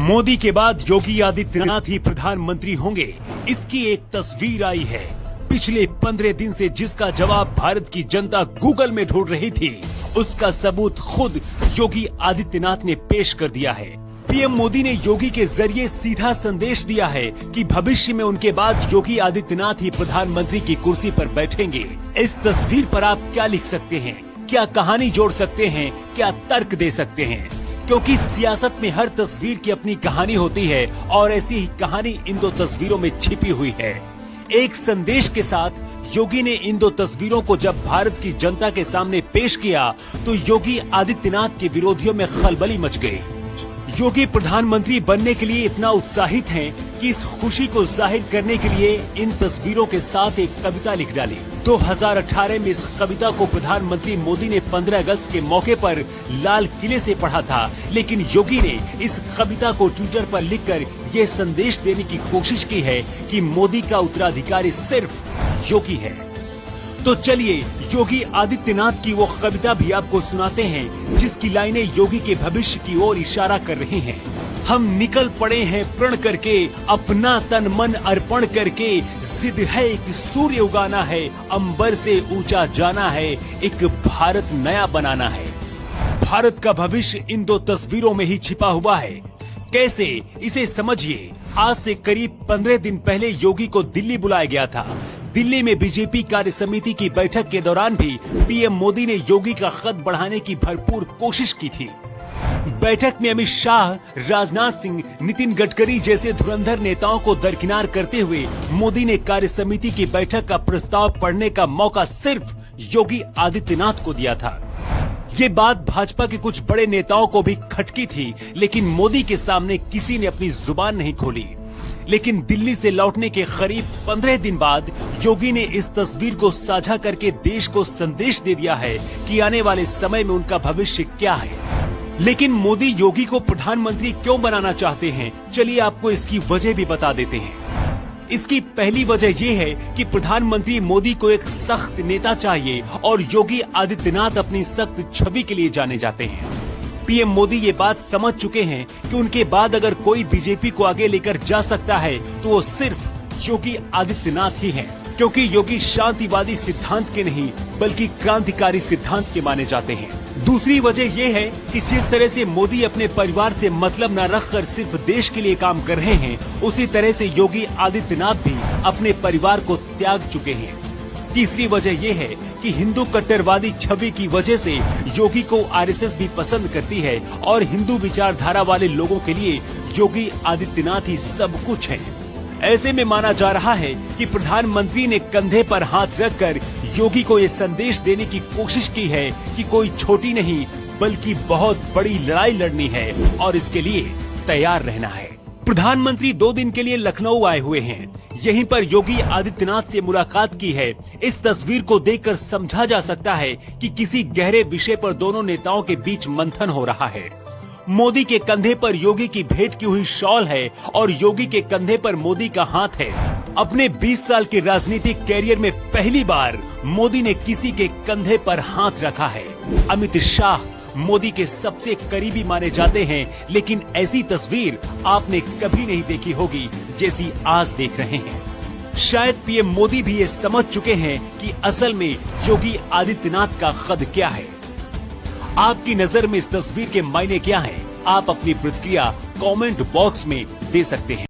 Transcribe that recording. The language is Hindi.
मोदी के बाद योगी आदित्यनाथ ही प्रधानमंत्री होंगे, इसकी एक तस्वीर आई है। पिछले 15 दिन से जिसका जवाब भारत की जनता गूगल में ढूंढ रही थी, उसका सबूत खुद योगी आदित्यनाथ ने पेश कर दिया है। पीएम मोदी ने योगी के जरिए सीधा संदेश दिया है कि भविष्य में उनके बाद योगी आदित्यनाथ ही प्रधानमंत्री की कुर्सी पर बैठेंगे। इस तस्वीर पर आप क्या लिख सकते हैं? क्या कहानी जोड़ सकते हैं? क्या तर्क दे सकते हैं? क्योंकि सियासत में हर तस्वीर की अपनी कहानी होती है और ऐसी ही कहानी इन दो तस्वीरों में छिपी हुई है। एक संदेश के साथ योगी ने इन दो तस्वीरों को जब भारत की जनता के सामने पेश किया तो योगी आदित्यनाथ के विरोधियों में खलबली मच गई। योगी प्रधानमंत्री बनने के लिए इतना उत्साहित हैं कि इस खुशी को जाहिर करने के लिए इन तस्वीरों के साथ एक कविता लिख डाली। 2018 में इस कविता को प्रधानमंत्री मोदी ने 15 अगस्त के मौके पर लाल किले से पढ़ा था, लेकिन योगी ने इस कविता को ट्विटर पर लिखकर ये संदेश देने की कोशिश की है कि मोदी का उत्तराधिकारी सिर्फ योगी है। तो चलिए योगी आदित्यनाथ की वो कविता भी आपको सुनाते हैं जिसकी लाइनें योगी के भविष्य की ओर इशारा कर रही हैं। हम निकल पड़े हैं प्रण करके, अपना तन मन अर्पण करके, जिद है कि सूर्य उगाना है, अंबर से ऊंचा जाना है, एक भारत नया बनाना है। भारत का भविष्य इन दो तस्वीरों में ही छिपा हुआ है। कैसे, इसे समझिए। आज से करीब 15 दिन पहले योगी को दिल्ली बुलाया गया था। दिल्ली में बीजेपी कार्य समिति की बैठक के दौरान भी पीएम मोदी ने योगी का कद बढ़ाने की भरपूर कोशिश की थी। बैठक में अमित शाह, राजनाथ सिंह, नितिन गडकरी जैसे धुरंधर नेताओं को दरकिनार करते हुए मोदी ने कार्य समिति की बैठक का प्रस्ताव पढ़ने का मौका सिर्फ योगी आदित्यनाथ को दिया था। ये बात भाजपा के कुछ बड़े नेताओं को भी खटकी थी, लेकिन मोदी के सामने किसी ने अपनी जुबान नहीं खोली। लेकिन दिल्ली से लौटने के करीब 15 दिन बाद योगी ने इस तस्वीर को साझा करके देश को संदेश दे दिया है कि आने वाले समय में उनका भविष्य क्या है। लेकिन मोदी योगी को प्रधानमंत्री क्यों बनाना चाहते हैं? चलिए आपको इसकी वजह भी बता देते हैं। इसकी पहली वजह ये है कि प्रधानमंत्री मोदी को एक सख्त नेता चाहिए और योगी आदित्यनाथ अपनी सख्त छवि के लिए जाने जाते हैं। पीएम मोदी ये बात समझ चुके हैं कि उनके बाद अगर कोई बीजेपी को आगे लेकर जा सकता है तो वो सिर्फ योगी आदित्यनाथ ही हैं, क्योंकि योगी शांतिवादी सिद्धांत के नहीं बल्कि क्रांतिकारी सिद्धांत के माने जाते हैं। दूसरी वजह ये है कि जिस तरह से मोदी अपने परिवार से मतलब न रखकर सिर्फ देश के लिए काम कर रहे हैं, उसी तरह से योगी आदित्यनाथ भी अपने परिवार को त्याग चुके हैं। तीसरी वजह यह है कि हिंदू कट्टरवादी छवि की वजह से योगी को आरएसएस भी पसंद करती है और हिंदू विचारधारा वाले लोगों के लिए योगी आदित्यनाथ ही सब कुछ है। ऐसे में माना जा रहा है कि प्रधानमंत्री ने कंधे पर हाथ रखकर योगी को ये संदेश देने की कोशिश की है कि कोई छोटी नहीं बल्कि बहुत बड़ी लड़ाई लड़नी है और इसके लिए तैयार रहना है। प्रधानमंत्री 2 दिन के लिए लखनऊ आए हुए हैं। यहीं पर योगी आदित्यनाथ से मुलाकात की है। इस तस्वीर को देखकर समझा जा सकता है कि किसी गहरे विषय पर दोनों नेताओं के बीच मंथन हो रहा है। मोदी के कंधे पर योगी की भेंट की हुई शॉल है और योगी के कंधे पर मोदी का हाथ है। अपने 20 साल के राजनीतिक कैरियर में पहली बार मोदी ने किसी के कंधे पर हाथ रखा है। अमित शाह मोदी के सबसे करीबी माने जाते हैं, लेकिन ऐसी तस्वीर आपने कभी नहीं देखी होगी जैसी आज देख रहे हैं। शायद पीएम मोदी भी ये समझ चुके हैं कि असल में योगी आदित्यनाथ का कद क्या है। आपकी नजर में इस तस्वीर के मायने क्या हैं? आप अपनी प्रतिक्रिया कमेंट बॉक्स में दे सकते हैं।